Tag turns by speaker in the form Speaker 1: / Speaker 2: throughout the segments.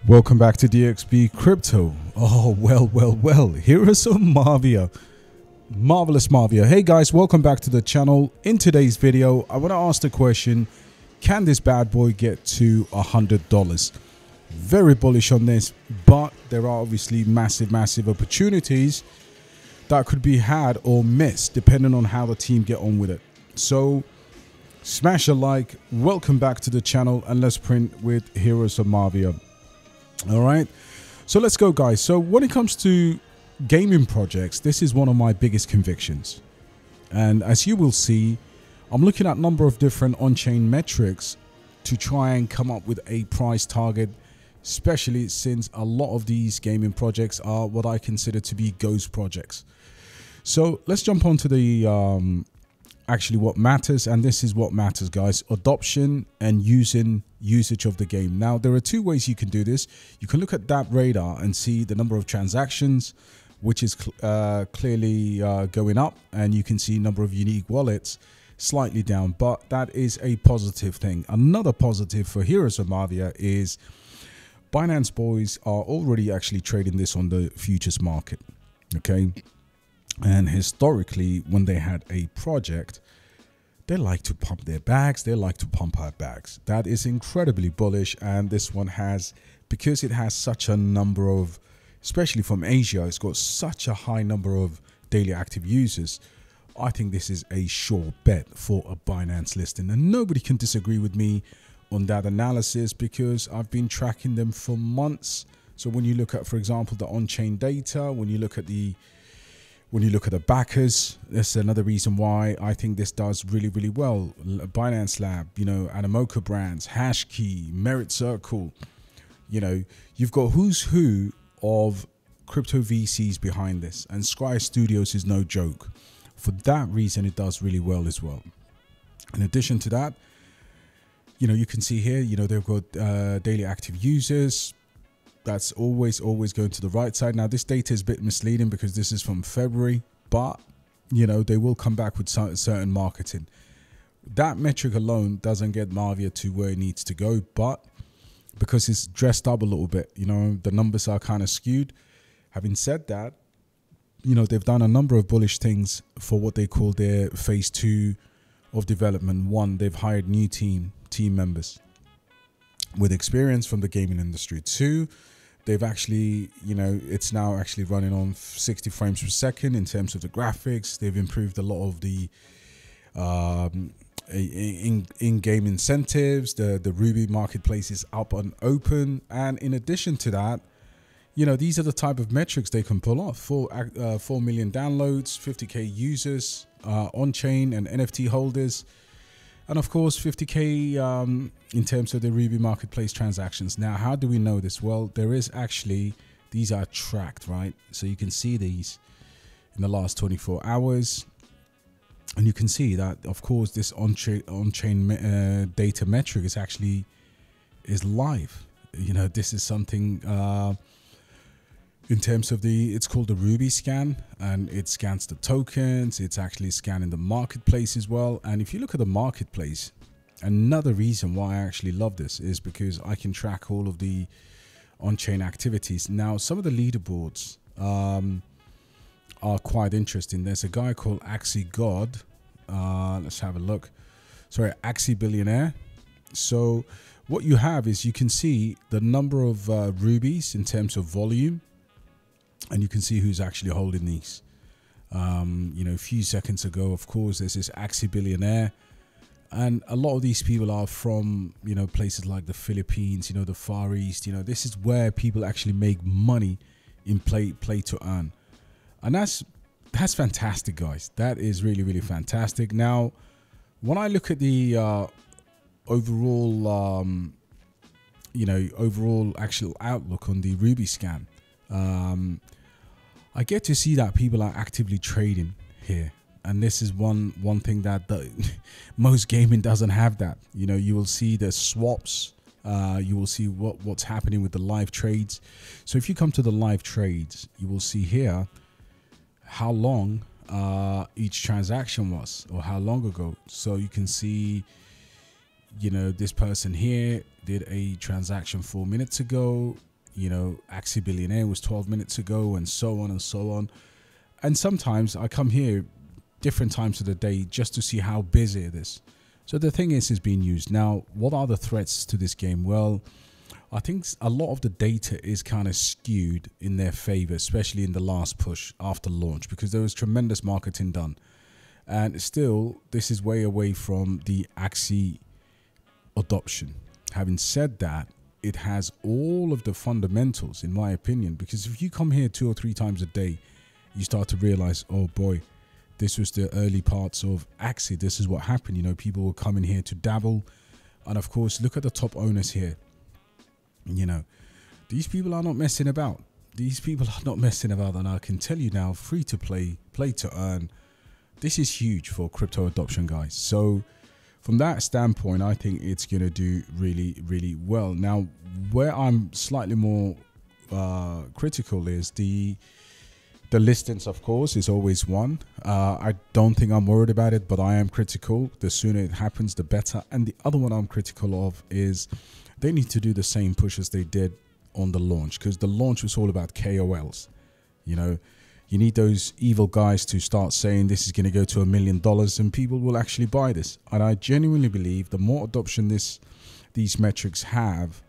Speaker 1: Welcome back to DXB Crypto. Oh, well. Here is some Mavia. Marvelous Mavia. Hey guys, welcome back to the channel. In today's video, I want to ask the question, can this bad boy get to $100? Very bullish on this, but there are obviously massive opportunities that could be had or missed depending on how the team get on with it. So smash a like, welcome back to the channel, and let's print with Heroes of Mavia. All right, so let's go, guys. So when it comes to gaming projects, this is one of my biggest convictions, and as you will see, I'm looking at a number of different on-chain metrics to try and come up with a price target, especially since a lot of these gaming projects are what I consider to be ghost projects. So let's jump onto the actually what matters, and this is what matters, guys: adoption and usage of the game. Now, there are two ways you can do this. You can look at that radar and see the number of transactions, which is clearly going up, and you can see number of unique wallets slightly down, but that is a positive thing. Another positive for Heroes of Mavia is Binance boys are already actually trading this on the futures market. Okay, and historically, when they had a project, they like to pump their bags, they like to pump our bags. That is incredibly bullish, and this one has, because it has such a number of, especially from Asia, it's got such a high number of daily active users. I think this is a sure bet for a Binance listing, and nobody can disagree with me on that analysis because I've been tracking them for months. So when you look at, for example, the on-chain data, when you look at the backers, that's another reason why I think this does really well. Binance Lab, you know, Animoca Brands, Hashkey, Merit Circle, you know, you've got who's who of crypto VCs behind this, and Sky Studios is no joke. For that reason, it does really well as well. In addition to that, you know, you can see here, you know, they've got daily active users. That's always going to the right side. Now, this data is a bit misleading because this is from February, but you know, they will come back with certain marketing. That metric alone doesn't get Mavia to where it needs to go, but because it's dressed up a little bit, you know, the numbers are kind of skewed. Having said that, you know, they've done a number of bullish things for what they call their phase 2 of development. One, they've hired new team members with experience from the gaming industry. Two, they've actually, you know, it's now actually running on 60 frames per second in terms of the graphics. They've improved a lot of the in-game incentives. The Ruby marketplace is up and open, and in addition to that, you know, these are the type of metrics they can pull off: 4 million downloads, 50k users on-chain and NFT holders, and of course 50k in terms of the Ruby marketplace transactions. Now, how do we know this? Well, there is actually, these are tracked, right? So you can see these in the last 24 hours, and you can see that, of course, this on-chain data metric is live. You know, this is something in terms of it's called the Ruby scan, and it scans the tokens. It's actually scanning the marketplace as well. And if you look at the marketplace, another reason why I actually love this is because I can track all of the on-chain activities. Now, some of the leaderboards are quite interesting. There's a guy called Axie God. Let's have a look. Sorry, Axie Billionaire. So what you have is, you can see the number of rubies in terms of volume, and you can see who's actually holding these. You know, a few seconds ago, of course, there's this Axie Billionaire, and a lot of these people are from, you know, places like the Philippines, you know, the Far East. You know, this is where people actually make money in play to earn, and that's fantastic, guys. That is really fantastic. Now, when I look at the overall, you know, overall actual outlook on the Ruby scan, I get to see that people are actively trading here, and this is one thing that most gaming doesn't have. That, you know, you will see the swaps, you will see what's happening with the live trades. So if you come to the live trades, you will see here how long each transaction was, or how long ago. So you can see, you know, this person here did a transaction 4 minutes ago. you know, Axie Billionaire was 12 minutes ago, and so on and so on. And sometimes I come here different times of the day just to see how busy it is. So the thing is being used. Now, what are the threats to this game? Well, I think a lot of the data is kind of skewed in their favor, especially in the last push after launch, because there was tremendous marketing done. And still, this is way away from the Axie adoption. Having said that, it has all of the fundamentals, in my opinion, because if you come here 2 or 3 times a day, you start to realize, oh boy, this was the early parts of Axie. This is what happened. You know, people were coming here to dabble. And of course, look at the top owners here. You know, these people are not messing about. These people are not messing about. And I can tell you now, free to play, play to earn. This is huge for crypto adoption, guys. So from that standpoint, I think it's going to do really, really well. Now, where I'm slightly more critical is the listings, of course, is always one. I don't think I'm worried about it, but I am critical. The sooner it happens, the better. And the other one I'm critical of is they need to do the same push as they did on the launch, because the launch was all about KOLs. You know, you need those evil guys to start saying this is going to go to $1 million and people will actually buy this. And I genuinely believe the more adoption these metrics have,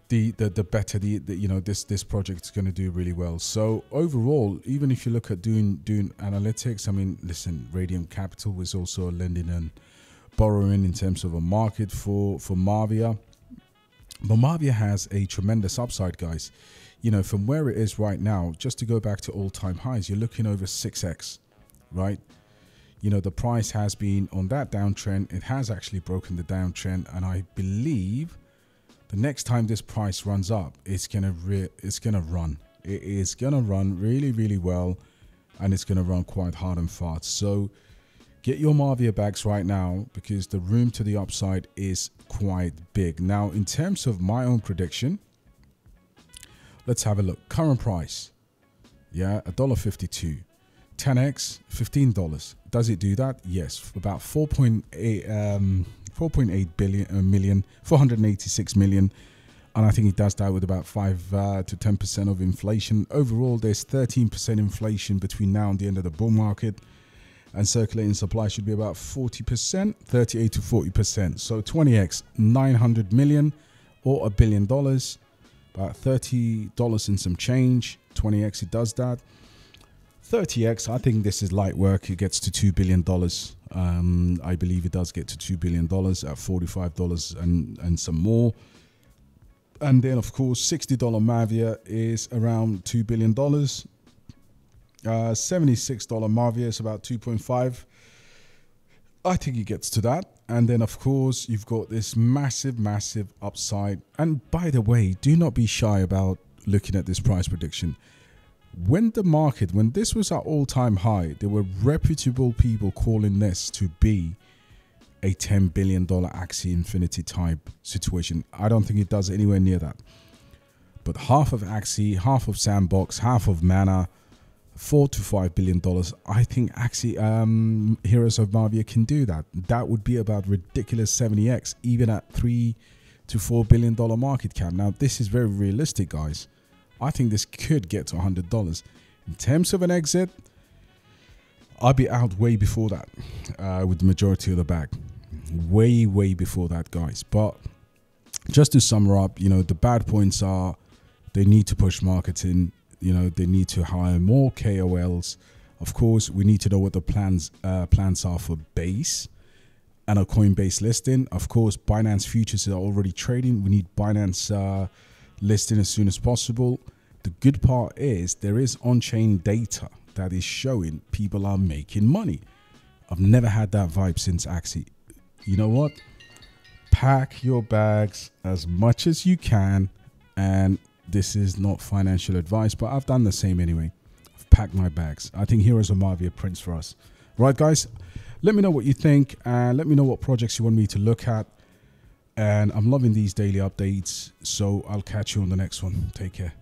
Speaker 1: the better you know, this project is going to do really well. So overall, even if you look at doing analytics, I mean, listen, Radiant Capital was also lending and borrowing in terms of a market for Mavia. But Mavia has a tremendous upside, guys. You know, from where it is right now, just to go back to all-time highs, you're looking over 6x, right? You know, the price has been on that downtrend. It has actually broken the downtrend, and I believe the next time this price runs up, it's gonna run. It is gonna run really, really well, and it's gonna run quite hard and fast. So get your Mavia bags right now, because the room to the upside is quite big. Now, in terms of my own prediction, let's have a look. Current price, yeah, $1.52. 10x, $15. Does it do that? Yes, about 4.8 million, 486 million. And I think it does that with about 5 to 10% of inflation. Overall, there's 13% inflation between now and the end of the bull market. And circulating supply should be about 40%, 38 to 40%. So 20x, 900 million or $1 billion, about $30 and some change. 20x, it does that. 30x, I think this is light work. It gets to $2 billion. I believe it does get to $2 billion at $45 and some more. And then, of course, $60 Mavia is around $2 billion. $76 Mavia is about 2.5. I think it gets to that. And then, of course, you've got this massive, massive upside. And by the way, do not be shy about looking at this price prediction. When this was at all-time high, there were reputable people calling this to be a $10 billion Axie Infinity type situation. I don't think it does anywhere near that. But half of Axie, half of Sandbox, half of Mana, $4 to $5 billion. I think Axie, Heroes of Mavia can do that. That would be about ridiculous 70x, even at $3 to $4 billion market cap. Now, this is very realistic, guys. I think this could get to $100. In terms of an exit, I'll be out way before that with the majority of the bag. Way, way before that, guys. But just to sum up, you know, the bad points are they need to push marketing. You know, they need to hire more KOLs. Of course, we need to know what the plans are for base and a Coinbase listing. Of course, Binance futures are already trading. We need Binance listing as soon as possible. The good part is there is on-chain data that is showing people are making money. I've never had that vibe since Axie. You know what? Pack your bags as much as you can. And this is not financial advice, but I've done the same anyway. I've packed my bags. I think Heroes of Mavia prints for us. Right, guys? Let me know what you think, and let me know what projects you want me to look at. And I'm loving these daily updates, so I'll catch you on the next one. Take care.